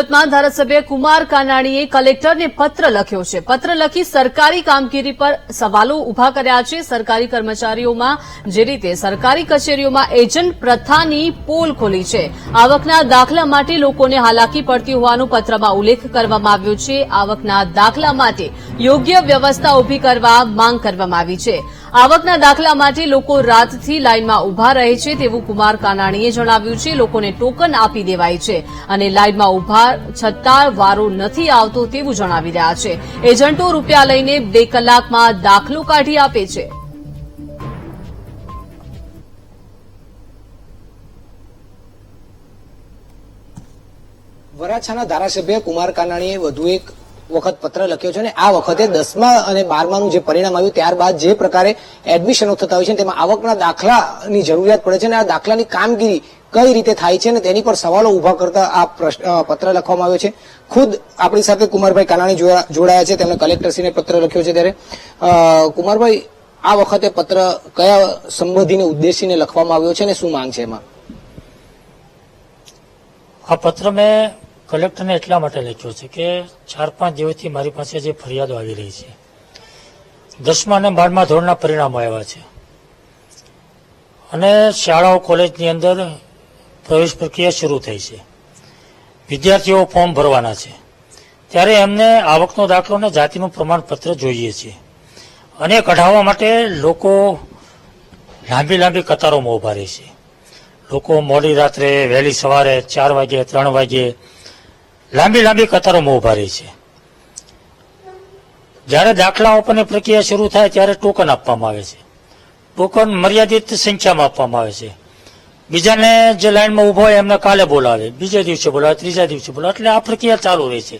સુરતમાં ધારાસભ્ય કુમાર કાનાણીએ કલેક્ટરને પત્ર લખ્યો છે. પત્ર લખી સરકારી કામગીરી પર સવાલો ઉભા કર્યા છે. સરકારી કર્મચારીઓમાં જે રીતે સરકારી કચેરીઓમાં એજન્ટ પ્રથાની પોલ ખોલી છે, આવકના દાખલા માટે લોકોને હાલાકી પડતી હોવાનો પત્રમાં ઉલ્લેખ કરવામાં આવ્યો છે. આવકના દાખલા માટે યોગ્ય વ્યવસ્થા ઉભી કરવા માંગ કરવામાં આવી છે. આવકના દાખલા માટે લોકો રાતથી લાઇનમાં ઉભા રહે છે તેવું કુમાર કાનાણીએ જણાવ્યું છે. લોકોને ટોકન આપી દેવાય છે અને લાઇનમાં ઉભા છતાં વારો નથી આવતો તેવું જણાવી રહ્યા છે. એજન્ટો રૂપિયા લઈને 2 કલાકમાં દાખલો કાઢી આપે છે. વરાછાના ધારાસભ્ય કુમાર કાનાણીએ વધુ એક વખત પત્ર લખ્યો છે અને આ વખતે 10મા અને 12માનું જે પરિણામ આવ્યું ત્યારબાદ જે પ્રકારે એડમિશનો થતા હોય છે તેમાં આવકના દાખલાની જરૂરિયાત પડે છે અને આ દાખલાની કામગીરી કઈ રીતે થાય છે અને તેની પર સવાલો ઉભા કરતા આ પત્ર લખવામાં આવ્યો છે. ખુદ આપણી સાથે કુમારભાઈ કાનાણી જોડાયા છે. તેમણે કલેક્ટરશ્રીને પત્ર લખ્યો છે. ત્યારે કુમારભાઈ, આ વખતે પત્ર કયા સંબોધીને ઉદ્દેશીને લખવામાં આવ્યો છે અને શું માંગ છે એમાં? આ પત્ર મેં કલેક્ટરને એટલા માટે લખ્યો છે કે 4-5 દિવસથી મારી પાસે જે ફરિયાદો આવી રહી છે, 10મા અને 12મા ધોરણના પરિણામો આવ્યા છે અને શાળાઓ કોલેજની અંદર પ્રવેશ પ્રક્રિયા શરૂ થઈ છે. વિદ્યાર્થીઓ ફોર્મ ભરવાના છે, ત્યારે એમને આવકનો દાખલો અને જાતિનું પ્રમાણપત્ર જોઈએ છે અને કઢાવવા માટે લોકો લાંબી કતારોમાં ઉભા રહે છે. લોકો મોડી રાત્રે, વહેલી સવારે 4 વાગે, 3 વાગે લાંબી કતારોમાં ઉભા રહે છે. જ્યારે દાખલા ઉપરની પ્રક્રિયા શરૂ થાય ત્યારે ટોકન આપવામાં આવે છે. ટોકન મર્યાદિત સંખ્યામાં આપવામાં આવે છે. બીજાને જે લાઈનમાં ઉભા હોય એમને કાલે બોલાવે, બીજે દિવસે બોલાવે, ત્રીજા દિવસે બોલાવે, એટલે આ પ્રક્રિયા ચાલુ રહે છે.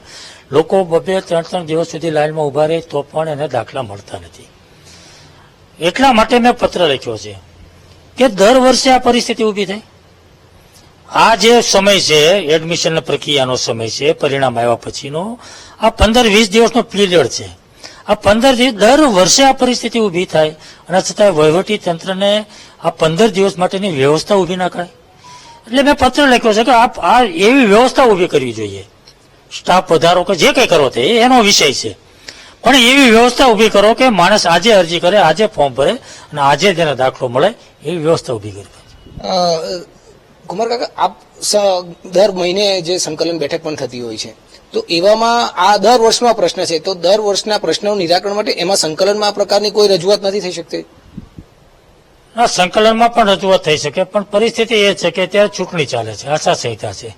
લોકો 2-3 દિવસ સુધી લાઈનમાં ઉભા રહે તો પણ એને દાખલા મળતા નથી. એટલા માટે મેં પત્ર લખ્યો છે કે દર વર્ષે આ પરિસ્થિતિ ઊભી થાય. આ જે સમય છે, એડમિશન પ્રક્રિયાનો સમય છે, પરિણામ આવ્યા પછીનો આ 15-20 દિવસનો પીરિયડ છે. આ 15 દિવસ દર વર્ષે આ પરિસ્થિતિ ઊભી થાય અને છતાં વહીવટી તંત્રને આ 15 દિવસ માટેની વ્યવસ્થા ઊભી ના કરાય. એટલે મેં પત્ર લખ્યો છે કે આ એવી વ્યવસ્થા ઊભી કરવી જોઈએ. સ્ટાફ વધારો કે જે કંઈ કરો તે એનો વિષય છે, પણ એવી વ્યવસ્થા ઊભી કરો કે માણસ આજે અરજી કરે, આજે ફોર્મ ભરે અને આજે તેને દાખલો મળે, એવી વ્યવસ્થા ઊભી કરવી. કુમાર કાકા, આપ દર મહિને જે સંકલન બેઠક પણ થતી હોય છે, તો એવામાં આ દર વર્ષનો પ્રશ્ન છે, તો દર વર્ષના પ્રશ્નોનું નિરાકરણ માટે એમાં સંકલનમાં આ પ્રકારની કોઈ રજૂઆત નથી થઈ શકતી? ના, સંકલનમાં પણ રજૂઆત થઈ શકે, પણ પરિસ્થિતિ એ છે કે અત્યારે ચૂંટણી ચાલે છે, આચારસંહિતા છે.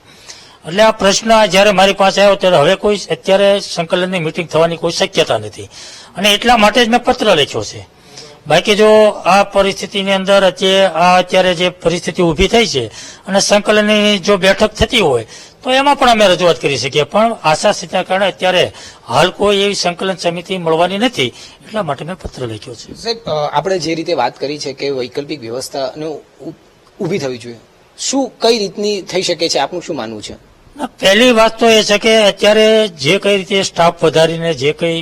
એટલે આ પ્રશ્ન જ્યારે મારી પાસે આવ્યો ત્યારે હવે કોઈ અત્યારે સંકલનની મિટિંગ થવાની કોઈ શક્યતા નથી અને એટલા માટે જ મેં પત્ર લખ્યો છે. બાકી જો આ પરિસ્થિતિની અંદર અત્યારે જે પરિસ્થિતિ ઊભી થઈ છે અને સંકલનની જો બેઠક થતી હોય તો એમાં પણ અમે રજૂઆત કરી શકીએ, પણ આશાસ્થિતિના કારણે અત્યારે હાલ કોઈ એવી સંકલન સમિતિ મળવાની નથી, એટલા માટે મેં પત્ર લખ્યો છે. સાહેબ, આપણે જે રીતે વાત કરી છે કે વૈકલ્પિક વ્યવસ્થા ઊભી થવી જોઈએ, શું કઈ રીતની થઈ શકે છે, આપનું શું માનવું છે? પહેલી વાત તો એ છે કે અત્યારે જે કઈ રીતે સ્ટાફ વધારીને જે કઈ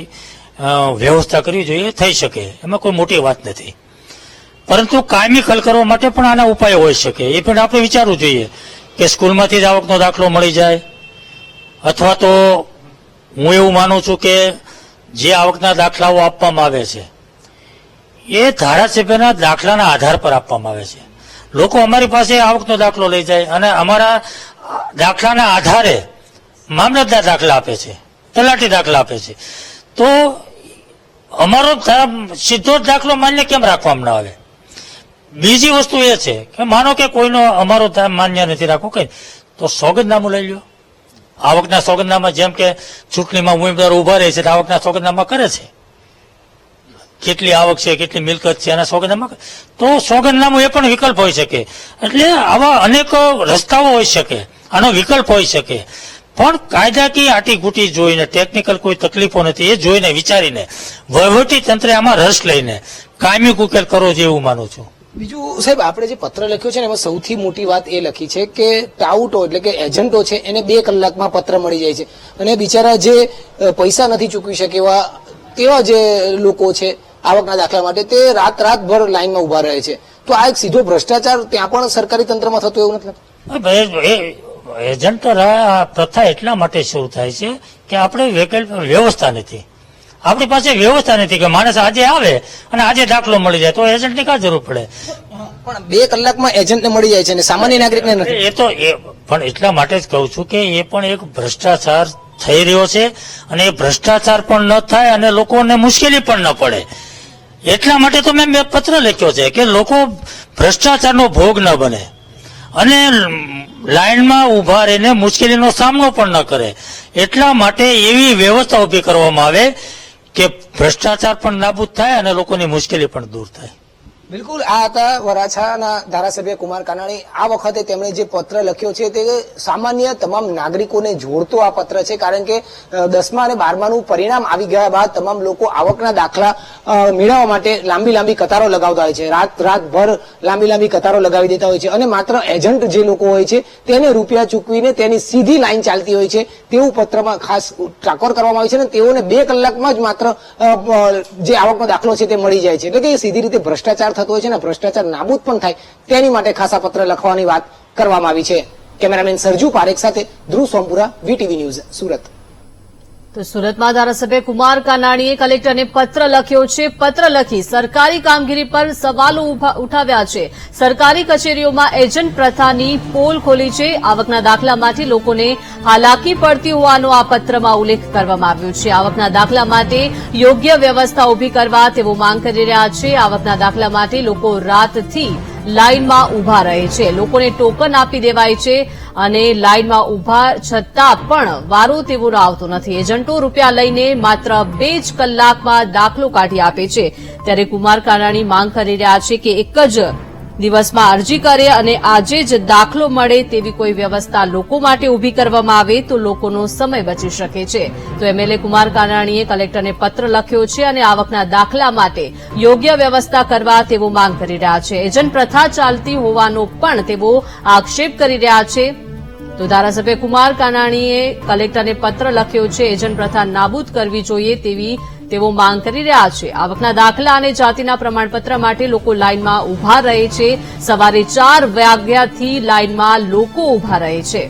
વ્યવસ્થા કરવી જોઈએ થઈ શકે, એમાં કોઈ મોટી વાત નથી. પરંતુ કાયમી હલ કરવા માટે પણ આના ઉપાયો હોઈ શકે, એ પણ આપણે વિચારવું જોઈએ કે સ્કૂલમાંથી જ આવકનો દાખલો મળી જાય, અથવા તો હું એવું માનું છું કે જે આવકના દાખલાઓ આપવામાં આવે છે એ ધારાસભ્યના દાખલાના આધાર પર આપવામાં આવે છે. લોકો અમારી પાસે આવકનો દાખલો લઈ જાય અને અમારા દાખલાના આધારે મામલતદાર દાખલા આપે છે, તલાટી દાખલા આપે છે, તો અમારો સીધો જ દાખલો માન્ય કેમ રાખવામાં ના આવે? બીજી વસ્તુ એ છે કે માનો કે કોઈનો અમારો માન્ય નથી રાખવો કઈ, તો સોગંદનામું લઈ લો. આવકના સોગંદનામા, જેમ કે ચૂંટણીમાં ઉમેદવાર ઉભા રહે છે તો આવકના સોગંદનામા કરે છે, કેટલી આવક છે, કેટલી મિલકત છે એના સોગંદનામા, તો સોગંદનામું એ પણ વિકલ્પ હોઈ શકે. એટલે આવા અનેક રસ્તાઓ હોઈ શકે, આનો વિકલ્પ હોઈ શકે, પણ કાયદાકીય આટીઘૂટી જોઈને, ટેકનિકલ કોઈ તકલીફો નથી એ જોઈને વિચારીને વહીવટી તંત્રે આમાં રસ લઈને કાયમી ઉકેલ કરવો જોઈએ એવું માનું છું. બીજું સાહેબ, આપણે જે પત્ર લખ્યો છે ને એમાં સૌથી મોટી વાત એ લખી છે કે ટાઉટો એટલે કે એજન્ટો છે એને 2 કલાકમાં પત્ર મળી જાય છે અને બિચારા જે પૈસા નથી ચૂકવી શકે તેવા જે લોકો છે આવકના દાખલા માટે, તે રાતભર લાઈનમાં ઉભા રહે છે. તો આ એક સીધો ભ્રષ્ટાચાર ત્યાં પણ સરકારી તંત્રમાં થતો એવું નથી? એજન્ટ પ્રથા એટલા માટે શરૂ થાય છે કે આપણે વ્યવસ્થા નથી, આપણી પાસે વ્યવસ્થા નથી કે માણસ આજે આવે અને આજે દાખલો મળી જાય તો એજન્ટની કાં જરૂર પડે? પણ 2 કલાકમાં એજન્ટને મળી જાય છે અને સામાન્ય નાગરિકને નથી. એ તો પણ એટલા માટે જ કહું છું કે એ પણ એક ભ્રષ્ટાચાર થઈ રહ્યો છે અને એ ભ્રષ્ટાચાર પણ ન થાય અને લોકોને મુશ્કેલી પણ ન પડે એટલા માટે તો મેં પત્ર લખ્યો છે કે લોકો ભ્રષ્ટાચારનો ભોગ ન બને અને લાઈનમાં ઉભા રહીને મુશ્કેલીનો સામનો પણ ન કરે એટલા માટે એવી વ્યવસ્થા ઉભી કરવામાં આવે કે ભ્રષ્ટાચાર પણ નાબૂદ થાય અને લોકોની મુશ્કેલી પણ દૂર થાય. બિલકુલ, આ હતા વરાછાના ધારાસભ્ય કુમાર કાનાણી. આ વખતે તેમણે જે પત્ર લખ્યો છે તે સામાન્ય તમામ નાગરિકોને જોડતો આ પત્ર છે, કારણ કે 10મા અને 12માનું પરિણામ આવી ગયા બાદ તમામ લોકો આવકના દાખલા મેળવવા માટે લાંબી કતારો લગાવતા હોય છે, રાતભર લાંબી કતારો લગાવી દેતા હોય છે અને માત્ર એજન્ટ જે લોકો હોય છે તેને રૂપિયા ચૂકવીને તેની સીધી લાઈન ચાલતી હોય છે તેવું પત્રમાં ખાસ ટાકોર કરવામાં આવે છે અને તેઓને 2 કલાકમાં જ માત્ર જે આવકનો દાખલો છે તે મળી જાય છે. એટલે કે સીધી રીતે ભ્રષ્ટાચાર થતો હોય છે ને ભ્રષ્ટાચાર નાબૂદ પણ થાય તેની માટે ખાસા પત્ર લખવાની વાત કરવામાં આવી છે. કેમેરામેન સરજુ પારેખ સાથે ધ્રુવ સોમપુરા, VTV ન્યૂઝ, સુરત. તો સુરતમાં ધારાસભ્ય કુમાર કાનાણીએ કલેક્ટરને પત્ર લખ્યો છે. પત્ર લખી સરકારી કામગીરી પર સવાલો ઉઠાવ્યા છે. સરકારી કચેરીઓમાં એજન્ટ પ્રથાની પોલ ખોલી છે. આવકના દાખલામાંથી લોકોને હાલાકી પડતી હોવાનો આ પત્રમાં ઉલ્લેખ કરવામાં આવ્યો છે. આવકના દાખલા માટે યોગ્ય વ્યવસ્થા ઉભી કરવા તેઓ માંગ કરી રહ્યા છે. આવકના દાખલા માટે લોકો રાતથી લાઇનમાં ઉભા રહે છે. લોકોને ટોકન આપી દેવાય છે અને લાઇનમાં ઉભા છતાં પણ વારો તેવો આવતો નથી. એજન્ટો રૂપિયા લઈને માત્ર 2 જ કલાકમાં દાખલો કાઢી આપે છે. ત્યારે કુમાર કાનાણી માંગ કરી રહ્યા છે કે એક જ દિવસમાં અરજી કરે અને આજે જ દાખલો મળે તેવી કોઈ વ્યવસ્થા લોકો માટે ઉભી કરવામાં આવે તો લોકોનો સમય બચી શકે છે. તો એમએલએ કુમાર કાનાણીએ કલેક્ટરને પત્ર લખ્યો છે અને આવકના દાખલા માટે યોગ્ય વ્યવસ્થા કરવા તેઓ માંગ કરી રહ્યા છે. એજન્ટ પ્રથા ચાલતી હોવાનો પણ તેઓ આક્ષેપ કરી રહ્યા છે. તો ધારાસભ્ય કુમાર કાનાણીએ કલેક્ટરને પત્ર લખ્યો છે. એજન્ટ પ્રથા નાબૂદ કરવી જોઈએ તેવી તેઓ માંગ કરી રહ્યા છે. આવકના દાખલા અને જાતિના પ્રમાણપત્ર માટે લોકો લાઇનમાં ઉભા રહે છે. સવારે 4 વાગ્યાથી લાઇનમાં લોકો ઉભા રહે છે.